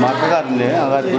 మాట్లాడారండి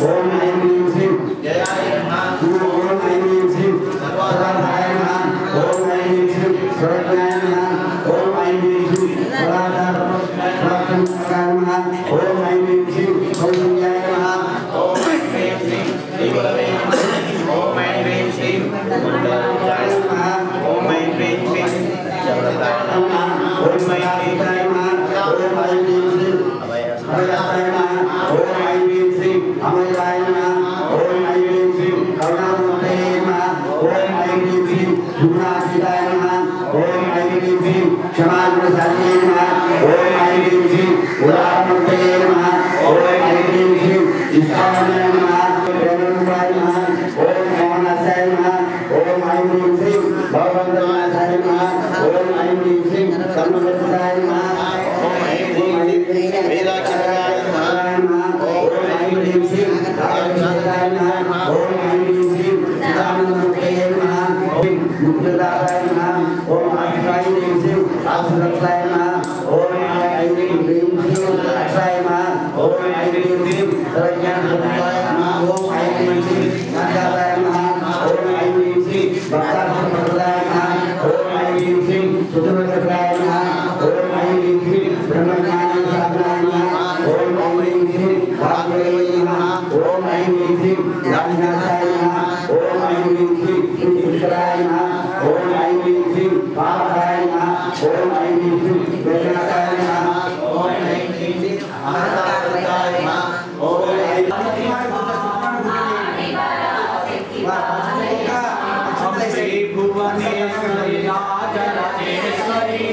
Om अविनाशाय नमः ओम ऐं श्री पुष्कराय नमः ओम ऐं श्री पावनाय नमः ओम ऐं श्री वेंकटाय नमः ओम ऐं श्री महाकालाय नमः ओम ऐं श्री भुवनेश्वरी राजराजेश्वरी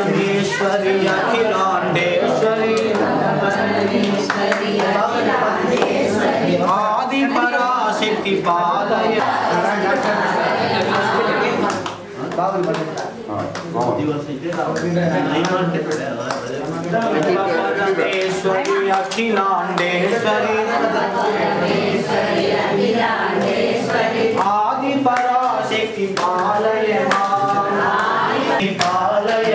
परमेश्वरी अखिलांडेश्वरी आदि पराशक्ति पालय परमेश्वरी अखिलांडेश्वरी आदि पराशक्ति पालय पालय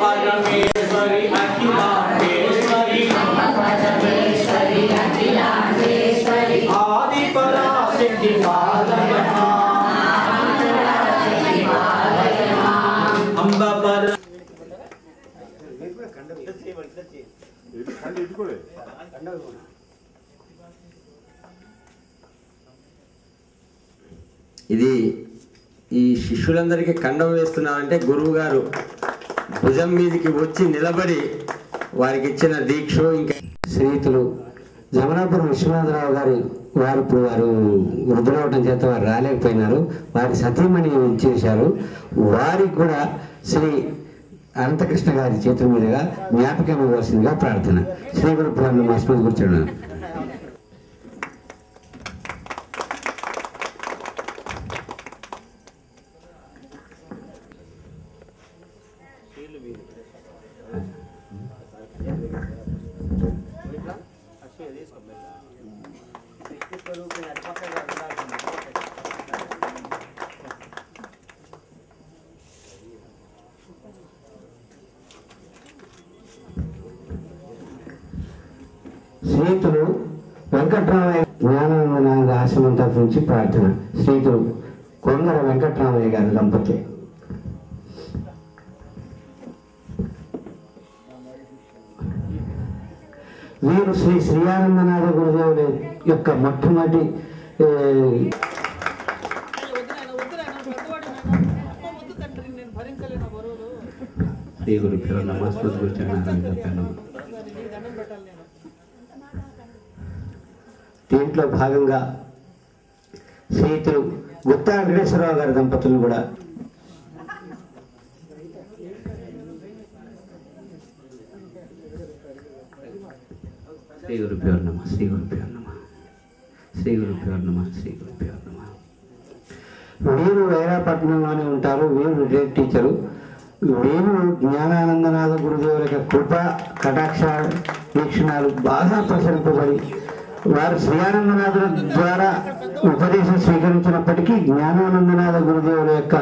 परमेश्वरी अखिलांडेश्वरी आदि पराशक्ति पालय ఇది ఈ శిష్యులందరికీ కండం వేస్తున్నారంటే గురువు గారు భుజం మీదకి వచ్చి నిలబడి వారికి ఇచ్చిన దీక్ష. ఇంకా శ్రీయుతులు జమనాపురం విశ్వనాథరావు గారు వారు వృద్ధులవటం చేత వారు రాలేకపోయినారు. వారి సతీమణి ఇచ్చేశారు. వారికి కూడా శ్రీ అనంతకృష్ణ గారి చేతుల మీదుగా జ్ఞాపకం ఇవ్వాల్సిందిగా ప్రార్థన. శ్రీ గురు ప్రాణం మస్మతి కూర్చోండి. శ్రీయుతులు వెంకట్రామయ్య జ్ఞానానంద ఆశ్రమం తరఫు నుంచి ప్రార్థన. శ్రీయుతులు కొంగర వెంకట్రామయ్య గారి దంపతి. వీరు శ్రీ శ్రీయానందనాథ గురుదేవుని యొక్క మొట్టమొదటి శ్రీ గురుభ్యో నమః. స్మృతిగురుచరణారాయణ. దీంట్లో భాగంగా శ్రీయుతులు గుత్తా వెంకటేశ్వరరావు గారి దంపతులను కూడా శ్రీ గురుభ్యో నమః. శ్రీ గురుభ్యో నమః. శ్రీ గురుభ్యో నమః. శ్రీ గురుభ్యో నమః. వీరు వైరాపట్నంలోనే ఉంటారు. వీరు రిటైర్డ్ టీచరు. వీరు జ్ఞానానందనాథ గురుదేవుల యొక్క కృప కటాక్ష వీక్షణాలు బాగా ప్రసరింపబడి వారు శ్రీయానందనాథుల ద్వారా ఉపదేశం స్వీకరించినప్పటికీ జ్ఞానానందనాథ గురుదేవుల యొక్క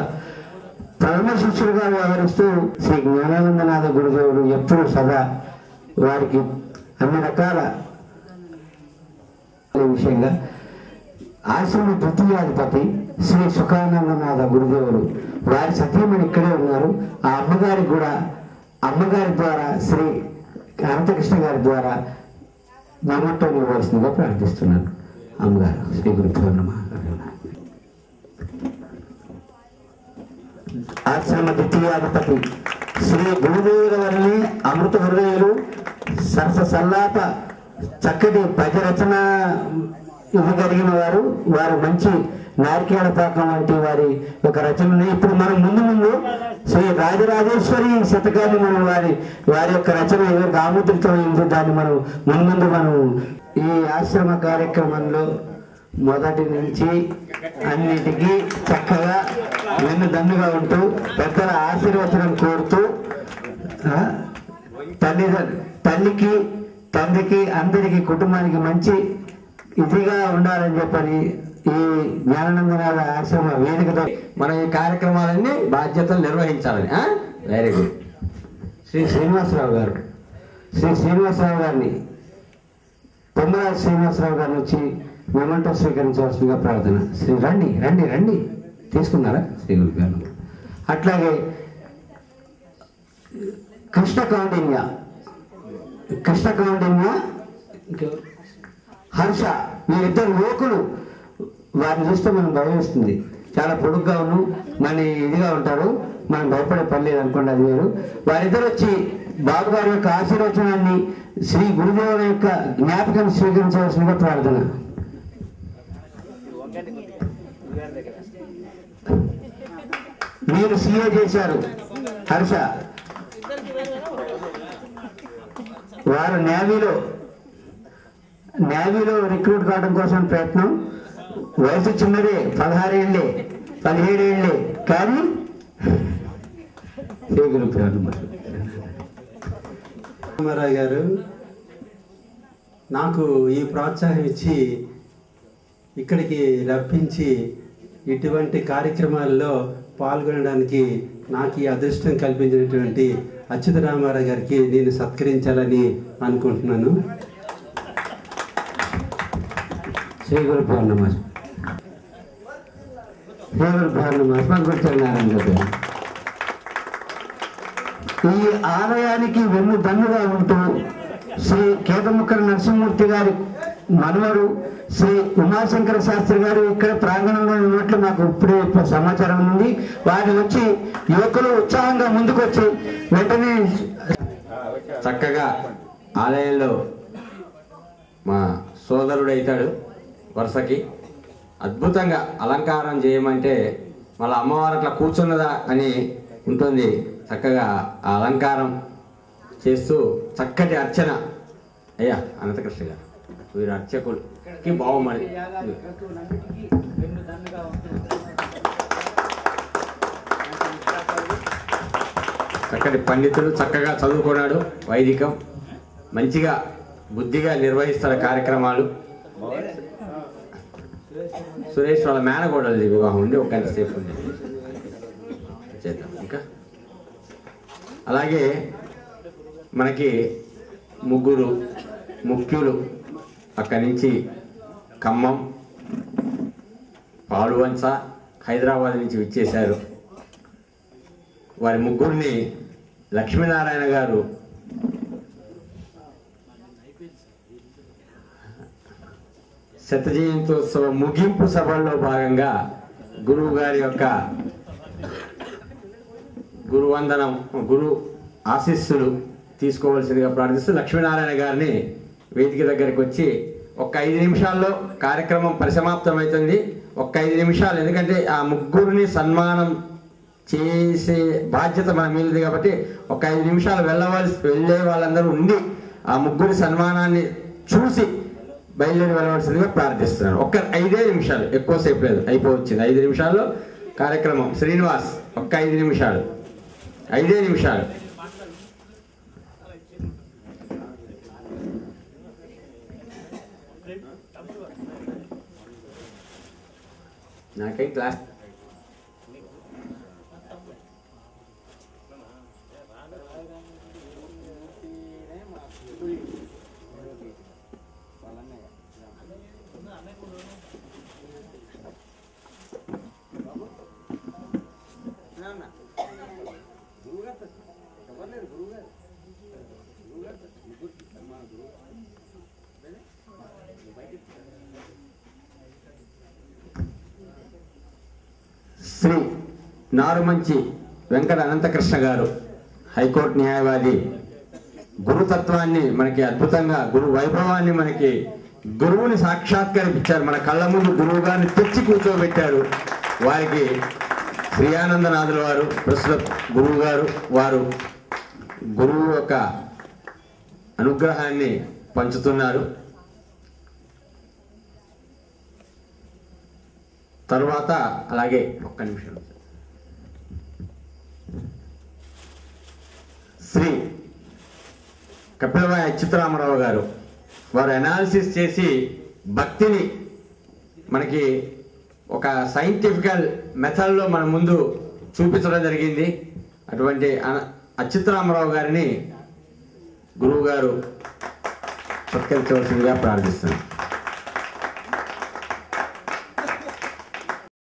పరమ శిష్యులుగా వ్యవహరిస్తూ శ్రీ జ్ఞానానందనాథ గురుదేవులు ఎప్పుడు సదా వారికి అన్ని రకాల విషయంగా ఆశ్రమ ద్వితీయాధిపతి శ్రీ సుఖానందనాథ గురుదేవులు వారి సతీమణి ఇక్కడే ఉన్నారు. ఆ అమ్మగారికి కూడా అమ్మగారి ద్వారా శ్రీ అనంతకృష్ణ గారి ద్వారా నమ్మటం ఇవ్వాల్సిందిగా ప్రార్థిస్తున్నాను. అమ్మగారు శ్రీ గురుభ్యో నమః. ఆశ్రమ ద్వితీయాధిపతి శ్రీ గురుదేవుల వారిని అమృత హృదయులు సరస సల్లాప చక్కటి భజరచన ఇవ్వగలిగిన వారు. వారు మంచి నారికేళ పాకం వంటి వారి ఒక రచనని ఇప్పుడు మనం ముందు ముందు శ్రీ రాజరాజేశ్వరి శతకాన్ని మనం వారి యొక్క రచన ఎవరికి ఆముద్రితమైంది దాన్ని మనం ముందు మనం ఈ ఆశ్రమ కార్యక్రమంలో మొదటి నుంచి అన్నిటికీ చక్కగా వెన్నుదన్నుగా ఉంటూ పెద్దల ఆశీర్వచనం కోరుతూ తల్లికి తండ్రికి అందరికీ కుటుంబానికి మంచి ఇదిగా ఉండాలని చెప్పని ఈ జ్ఞానానందనాథ ఆశ్రమ వేదికతో మనం ఈ కార్యక్రమాలన్నీ బాధ్యతలు నిర్వహించాలని. Very good. శ్రీ శ్రీనివాసరావు గారిని పొమ్మరాజు శ్రీనివాసరావు గారిని వచ్చి మెమంటో స్వీకరించవలసిందిగా ప్రార్థన. శ్రీ రండి రండి రండి తీసుకున్నారా? శ్రీ గురుభ్యో నమః. అట్లాగే కృష్ణ కౌండిన్య హర్ష వీరిద్దరు యువకులు. వారిని చూస్తే మనం భయం వేస్తుంది. చాలా పొడుగ్గా మన ఇదిగా ఉంటారు. మనం భయపడే పని లేదు అనుకోండి, అది వేరు. వారిద్దరు వచ్చి బాబు గారి యొక్క ఆశీర్వచనాన్ని శ్రీ గురుదేవుల యొక్క జ్ఞాపకం స్వీకరించవలసిందిగా ప్రార్థన. మీరు సీఏ చేశారు హర్ష. వారు నేవీలో రిక్రూట్ కావడం కోసం ప్రయత్నం. వయసు చిన్నదే, 16 ఏళ్ళే 17 ఏళ్ళే. కానీ రామారావు గారు నాకు ఈ ప్రోత్సాహం ఇచ్చి ఇక్కడికి రప్పించి ఇటువంటి కార్యక్రమాల్లో పాల్గొనడానికి నాకు ఈ అదృష్టం కల్పించినటువంటి అచ్యుత రామారావు గారికి నేను సత్కరించాలని అనుకుంటున్నాను. శ్రీ గురుభ్యో నమః. శ్రీ గురుభ్యో నమః. ఈ ఆలయానికి వెన్నుదన్నుగా ఉంటూ శ్రీ కేతముక్కర నరసింహమూర్తి గారి మనవడు శ్రీ ఉమాశంకర శాస్త్రి గారు ఇక్కడ ప్రాంగణంలో ఉన్నట్లు నాకు ఇప్పుడే సమాచారం ఉంది. వారిని వచ్చి యువకులు ఉత్సాహంగా ముందుకు వచ్చి వెంటనే చక్కగా ఆలయంలో మా సోదరుడు అవుతాడు. వరుసకి అద్భుతంగా అలంకారం చేయమంటే మళ్ళీ అమ్మవారు అట్లా కూర్చున్నదా అని ఉంటుంది. చక్కగా ఆ అలంకారం చేస్తూ చక్కటి అర్చన. అయ్యా అనంతకృష్ణ గారు వీరు అర్చకులకి బాగుమని చక్కటి పండితుడు, చక్కగా చదువుకున్నాడు, వైదికం మంచిగా బుద్ధిగా నిర్వహిస్తారు కార్యక్రమాలు. సురేష్ వాళ్ళ మేనగోడలది వివాహం ఉండి 1 గంట సేపు ఉంది చేద్దాం. ఇంకా అలాగే మనకి ముఖ్యులు అక్కడి నుంచి ఖమ్మం, పాలువంచ, హైదరాబాద్ నుంచి విచ్చేశారు. వారి ముగ్గురిని లక్ష్మీనారాయణ గారు శత జయంతోత్సవ ముగింపు సభల్లో భాగంగా గురువు గారి యొక్క గురు ఆశీస్సులు తీసుకోవాల్సిందిగా ప్రార్థిస్తూ లక్ష్మీనారాయణ గారిని వేదిక దగ్గరికి వచ్చి ఒక 5 నిమిషాల్లో కార్యక్రమం పరిసమాప్తమవుతుంది. ఒక 5 నిమిషాలు, ఎందుకంటే ఆ ముగ్గురిని సన్మానం చేసే బాధ్యత మన మీద కాబట్టి ఒక 5 నిమిషాలు వెళ్ళే వాళ్ళందరూ ఉండి ఆ ముగ్గురి సన్మానాన్ని చూసి బయలుదేరి వెళ్ళవలసిందిగా ప్రార్థిస్తున్నాను. ఒక్క 5 నిమిషాలు, ఎక్కువసేపు లేదు, అయిపోవచ్చింది. 5 నిమిషాల్లో కార్యక్రమం. శ్రీనివాస్ ఒక్క 5 నిమిషాలు, 5 నిమిషాలు. నాకేం క్లాస్ శ్రీ నారుమంచి వెంకట అనంతకృష్ణ గారు, హైకోర్టు న్యాయవాది, గురుతత్వాన్ని మనకి అద్భుతంగా, గురు వైభవాన్ని మనకి, గురువుని సాక్షాత్కరించారు. మన కళ్ళ ముందు గురువు గారిని తెచ్చి కూర్చోబెట్టారు. వారికి శ్రీయానందనాథుల వారు, ప్రస్తుత గురువు గారు, వారు గురువు యొక్క అనుగ్రహాన్ని పంచుతున్నారు. తరువాత అలాగే ఒక్క నిమిషం శ్రీ కపిలవాయి అచ్యుతరామరావు గారు, వారు అనాలిసిస్ చేసి భక్తిని మనకి ఒక సైంటిఫికల్ మెథడ్లో మన ముందు చూపించడం జరిగింది. అటువంటి అచ్యుతరామరావు గారిని గురువు గారు సత్కరించవలసిందిగా ప్రార్థిస్తున్నాను.